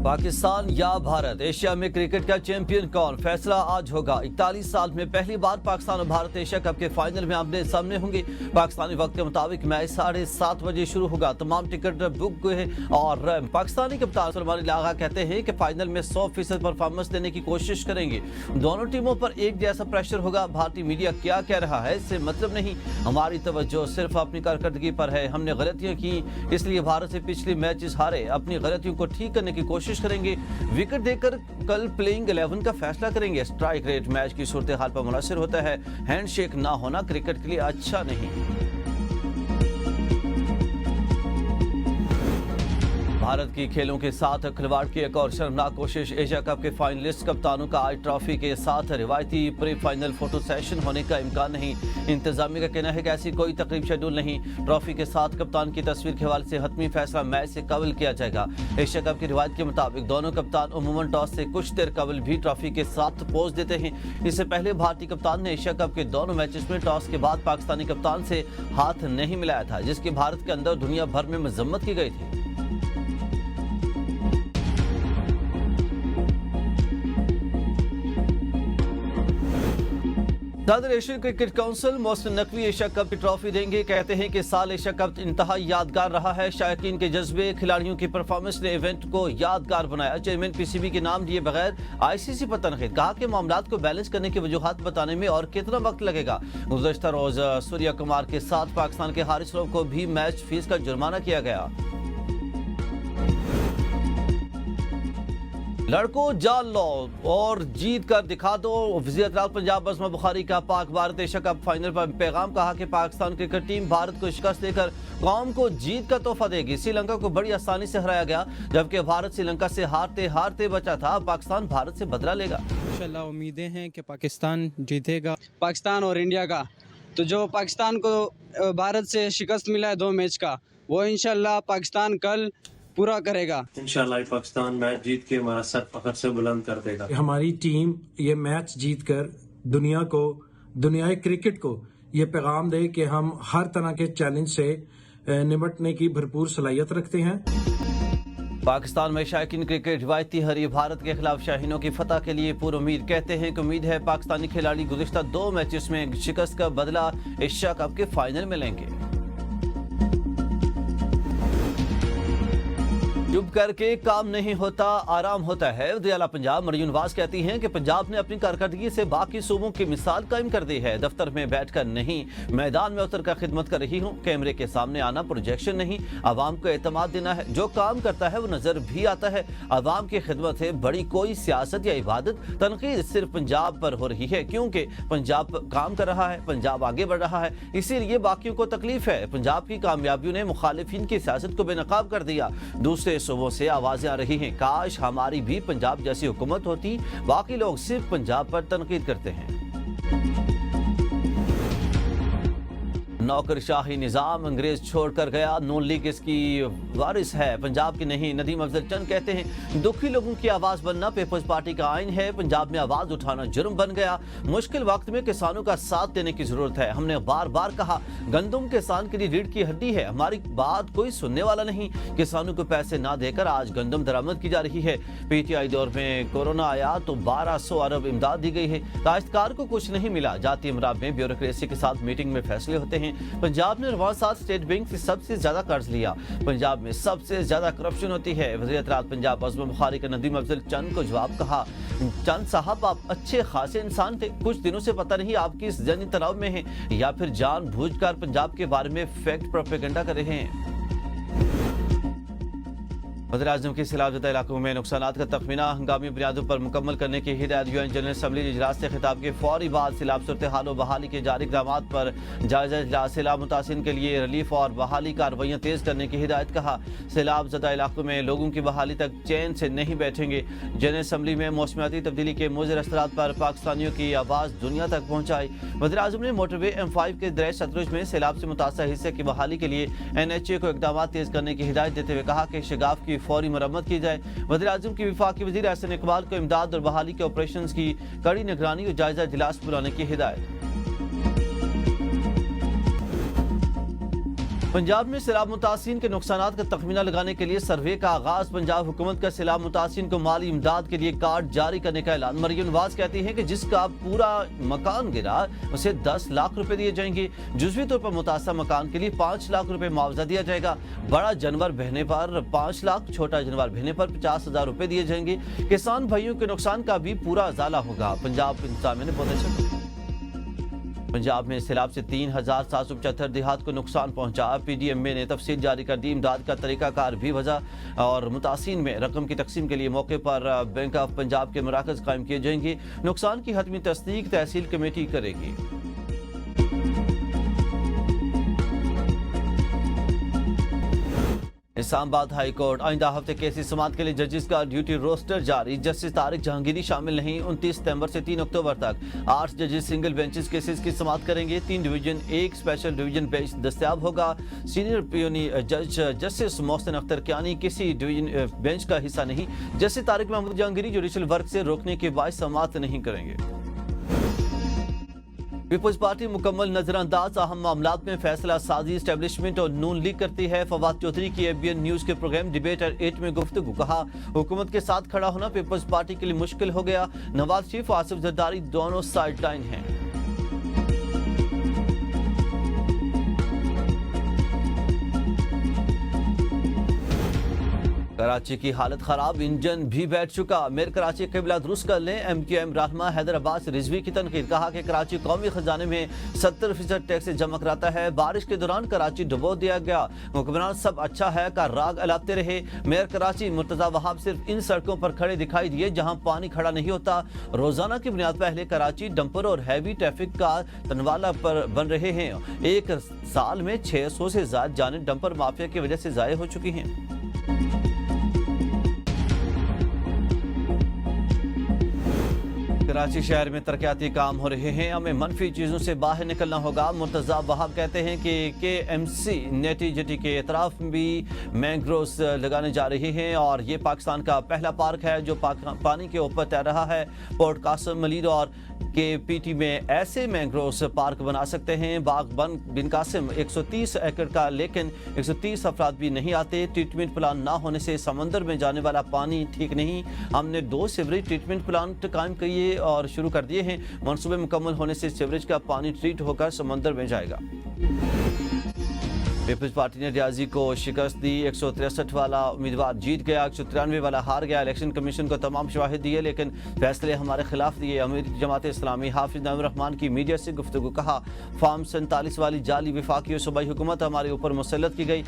पाकिस्तान या भारत, एशिया में क्रिकेट का चैंपियन कौन, फैसला आज होगा। 41 साल में पहली बार पाकिस्तान और भारत एशिया कप के फाइनल में आमने सामने होंगे। पाकिस्तानी वक्त के मुताबिक मैच 7:30 बजे शुरू होगा। तमाम टिकट बुक हुए हैं और पाकिस्तानी कप्तान सलमान लागा कहते हैं कि फाइनल में 100% परफॉर्मेंस देने की कोशिश करेंगे। दोनों टीमों पर एक जैसा प्रेशर होगा। भारतीय मीडिया क्या कह रहा है इससे मतलब नहीं, हमारी तवज्जो सिर्फ अपनी कारकर्दगी पर है। हमने गलतियां की इसलिए भारत से पिछले मैचेस हारे, अपनी गलतियों को ठीक करने की कोशिश करेंगे। विकेट देकर कल प्लेइंग 11 का फैसला करेंगे। स्ट्राइक रेट मैच की सूरत हाल पर मुनहसर होता है। हैंडशेक ना होना क्रिकेट के लिए अच्छा नहीं। भारत की खेलों के साथ खिलवाड़ की एक और शर्मनाक कोशिश। एशिया कप के फाइनलिस्ट कप्तानों का आज ट्रॉफी के साथ रिवायती प्री फाइनल फोटो सेशन होने का इम्कान नहीं। इंतजामिया का कहना है कि ऐसी कोई तकरीब शेड्यूल नहीं। ट्रॉफी के साथ कप्तान की तस्वीर के हवाले से हतमी फैसला मैच से कबल किया जाएगा। एशिया कप की रिवायत के मुताबिक दोनों कप्तान उमूमन टॉस से कुछ देर कबल भी ट्रॉफी के साथ पोज देते हैं। इससे पहले भारतीय कप्तान ने एशिया कप के दोनों मैचेस में टॉस के बाद पाकिस्तानी कप्तान से हाथ नहीं मिलाया था, जिसकी भारत के अंदर दुनिया भर में मजम्मत की गई थी। सदर Asian cricket council Mohsin Naqvi Asia cup की ट्रॉफी देंगे। कहते हैं कि साल एशिया कप इंतहाई यादगार रहा है। शायकीन के जज्बे, खिलाड़ियों की परफॉर्मेंस ने इवेंट को यादगार बनाया। चेयरमैन पीसीबी के नाम दिए बगैर आईसीसी पर तनकीद, कहा कि मामलात को बैलेंस करने की वजूहात बताने में और कितना वक्त लगेगा। गुज़श्ता रोज सूर्या कुमार के साथ पाकिस्तान के हारिस रऊफ को भी मैच फीस का जुर्माना किया गया। लड़कों जान लो और जीत कर दिखा दो। वज़ीर-ए-आज़म पंजाब अज़मा बुखारी का Pak Bharat Asia cup final पर पैगाम, कहा कि पाकिस्तान क्रिकेट टीम भारत को शिकस्त देकर कौम को जीत का तोहफा देगी। श्रीलंका को बड़ी आसानी से हराया गया, जबकि भारत श्रीलंका से हारते हारते बचा था। पाकिस्तान भारत से बदला लेगा। इंशाल्लाह उम्मीदें हैं कि पाकिस्तान जीतेगा। पाकिस्तान और इंडिया का, तो जो पाकिस्तान को भारत से शिकस्त मिला है 2 मैच का, वो इंशाल्लाह पाकिस्तान कल पूरा करेगा। इंशाल्लाह पाकिस्तान मैच जीत के हमारा सर फखर से बुलंद कर देगा। हमारी टीम ये मैच जीतकर दुनियाई क्रिकेट को ये पैगाम दे कि हम हर तरह के चैलेंज से निपटने की भरपूर सलाहियत रखते हैं। पाकिस्तान में शायकीन क्रिकेट रिवायती हरी भारत के खिलाफ शाहीनों की फतह के लिए पूरी उम्मीद। कहते हैं कि उम्मीद है पाकिस्तानी खिलाड़ी गुज़िश्ता 2 मैचेस में शिकस्त का बदला एशिया कप के फाइनल में लेंगे। चुप करके काम नहीं होता, आराम होता है। वज़ीर-ए-आला पंजाब मरियम नवाज कहती हैं कि पंजाब ने अपनी कारकर्दगी से बाकी सूबों की मिसाल कायम कर दी है। दफ्तर में बैठकर नहीं, मैदान में उतर कर खिदमत कर रही हूँ। कैमरे के सामने आना प्रोजेक्शन नहीं, आवाम को एतमाद देना है। जो काम करता है वो नजर भी आता है। आवाम की खिदमत है, बड़ी कोई सियासत या इबादत। तनकीद सिर्फ पंजाब पर हो रही है क्योंकि पंजाब काम कर रहा है, पंजाब आगे बढ़ रहा है, इसीलिए बाकियों को तकलीफ है। पंजाब की कामयाबियों ने मुखालिफिन की सियासत को बेनकाब कर दिया। दूसरे सूबों से आवाजें आ रही हैं, काश हमारी भी पंजाब जैसी हुकूमत होती। बाकी लोग सिर्फ पंजाब पर तनकीद करते हैं। नौकरशाही निजाम अंग्रेज छोड़कर गया, नून लीग इसकी वारिस है, पंजाब की नहीं। नदीम अफजल चंद कहते हैं दुखी लोगों की आवाज बनना पीपल्स पार्टी का आइन है। पंजाब में आवाज उठाना जुर्म बन गया। मुश्किल वक्त में किसानों का साथ देने की जरूरत है। हमने बार बार कहा गंदम किसान के लिए रीढ़ की हड्डी है, हमारी बात कोई सुनने वाला नहीं। किसानों को पैसे ना देकर आज गंदम दरामद की जा रही है। पीटीआई दौर में कोरोना आया तो 1200 अरब इमदाद दी गई है। काश्तकार को कुछ नहीं मिला। जाती अमराब में ब्यूरोक्रेसी के साथ मीटिंग में फैसले होते हैं। पंजाब ने रवां साथ स्टेट बैंक से सबसे ज्यादा कर्ज लिया। पंजाब में सबसे ज्यादा करप्शन होती है। वज़ीर-ए-आज़म पंजाब अज़मा बुखारी का नदीम अफजल चंद को जवाब, कहा चंद साहब आप अच्छे खासे इंसान थे, कुछ दिनों से पता नहीं आप किस जनी तनाव में हैं या फिर जानबूझकर पंजाब के बारे में फैक्ट प्रोपेगेंडा कर रहे हैं। वज़ीर-ए-आज़म की सैलाबज़दा इलाकों में नुकसानात का तखमीना हंगामी बुनियादों पर मुकम्मल करने की हिदायत। यूएन जनरल असम्बली इजलास से खिताब के फौरी बाद सैलाब सूरत हाल और बहाली के जारी इक़दामात पर जायजा इजलास। सैलाब मुतासिरीन के लिए रिलीफ और बहाली कार्रवाइयाँ तेज़ करने की हिदायत। कहा सैलाब ज़दा इलाकों में लोगों की बहाली तक चैन से नहीं बैठेंगे। जनरल असम्बली में मौसमियाती तब्दीली के मुज़र असरात पर पाकिस्तानियों की आवाज़ दुनिया तक पहुँचाई। वज़ीर-ए-आज़म ने मोटरवे M5 के दरिया सतलुज में सैलाब से मुतासर हिस्से की बहाली के लिए NHA को इक़दाम तेज़ करने की हिदायत देते हुए कहा कि शगाफ की फौरी मरम्मत की जाए। वज़ीर-ए-आज़म की वफाकी वज़ीर एहसन इकबाल को इमदाद और बहाली के ऑपरेशंस की कड़ी निगरानी और जायजा इजलास बुलाने की हिदायत। पंजाब में सैलाब मुतासिन के नुकसान का तखमीना लगाने के लिए सर्वे का आगाज। पंजाब हुकूमत का सैलाब मुतासिन को माली इमदाद के लिए कार्ड जारी करने का ऐलान। मरियम नवाज कहती हैं कि जिसका पूरा मकान गिरा उसे 10 लाख रुपए दिए जाएंगे। जुज़वी तौर पर मुतासर मकान के लिए 5 लाख रुपए मुआवजा दिया जाएगा। बड़ा जानवर बहने पर 5 लाख, छोटा जानवर बहने पर 50,000 रुपए दिए जाएंगे। किसान भाइयों के नुकसान का भी पूरा उजाला होगा। पंजाब इंतजामिया ने बहुत पंजाब में सैलाब से 3,775 देहात को नुकसान पहुंचा। PDMA ने तफसील जारी कर दी। इमदाद का तरीकाकार भी वजह और मुतासिन में रकम की तकसीम के लिए मौके पर बैंक ऑफ पंजाब के मराकज कायम किए जाएंगे। नुकसान की हतमी तस्दीक तहसील कमेटी करेगी। इस्लामाबाद हाई कोर्ट आइंदा हफ्ते केसेस समाअत के लिए जजेस का ड्यूटी रोस्टर जारी। जस्टिस तारिक जहांगीरी शामिल नहीं। 29 सितंबर से 3 अक्टूबर तक 8 जजेस सिंगल बेंचेस केसेस की समाअत करेंगे। 3 डिवीजन 1 स्पेशल डिवीजन बेंच दस्तयाब होगा। सीनियर पियोनी जज जस्टिस मोहसिन अख्तर कियानी किसी डिवीजन बेंच का हिस्सा नहीं। Justice Tariq Mahmood Jahangiri judicial work से रोकने के बायस समाअत नहीं करेंगे। पीपल्स पार्टी मुकम्मल नजरअंदाज अहम मामलात में फैसला साजी एस्टेब्लिशमेंट और नून लीग करती है। फवाद चौधरी की ABN न्यूज के प्रोग्राम डिबेट एट 8 में गुफ्तगू। कहा हुकूमत के साथ खड़ा होना पीपल्स पार्टी के लिए मुश्किल हो गया। नवाज शरीफ आसिफ जरदारी दोनों साइड लाइन हैं। कराची की हालत खराब, इंजन भी बैठ चुका। मेयर कराची कबिला दुरुस्त कर लें। MQM रहनमा हैदराबाद से रिजवी की तनकीद। कहा कि कराची कौमी खजाने में 70% टैक्स जमा कराता है। बारिश के दौरान कराची डुबो दिया गया। हुक्मरान सब अच्छा है का राग अलापते रहे। मेयर कराची मुर्तजा वहाब सिर्फ इन सड़कों पर खड़े दिखाई दिए जहां पानी खड़ा नहीं होता। रोजाना की बुनियाद पर अहले कराची डंपर और हैवी ट्रैफिक का तनवाला पर बन रहे हैं। एक साल में 600 से ज्यादा जानें डंपर माफिया की वजह से जाये हो चुकी हैं। कराची शहर में तरक्याती काम हो रहे हैं। हमें मनफी चीज़ों से बाहर निकलना होगा। मुर्तजा वहाब कहते हैं कि KMC नेटी जेटी के एतराफ भी मैंग्रोव्स लगाने जा रही हैं और ये पाकिस्तान का पहला पार्क है जो पानी के ऊपर तैर रहा है। पोर्ट कासिम मलिर और KPT में ऐसे मैंग्रोव्स पार्क बना सकते हैं। बाग बन बिन कासिम 130 एकड़ का, लेकिन 130 अफराद भी नहीं आते। ट्रीटमेंट प्लान ना होने से समंदर में जाने वाला पानी ठीक नहीं। हमने 2 सीवरेज ट्रीटमेंट प्लांट कायम किए और शुरू कर दिए हैं। मंसूबे मुकम्मल होने से सीवरेज का पानी ट्रीट होकर समंदर में जाएगा। पीपल्स पार्टी ने रियाजी को शिकस्त दी। 163 वाला उम्मीदवार जीत गया, 193 वाला हार गया। इलेक्शन कमीशन को तमाम शवाहिद दिए लेकिन फैसले हमारे खिलाफ दिए। अमीर जमात इस्लामी हाफिज नईम रहमान की मीडिया से गुफ्तगू। कहा फॉर्म 47 वाली जाली विफाकी और सूबाई हुकूमत हमारे ऊपर मुसल्लत की गई।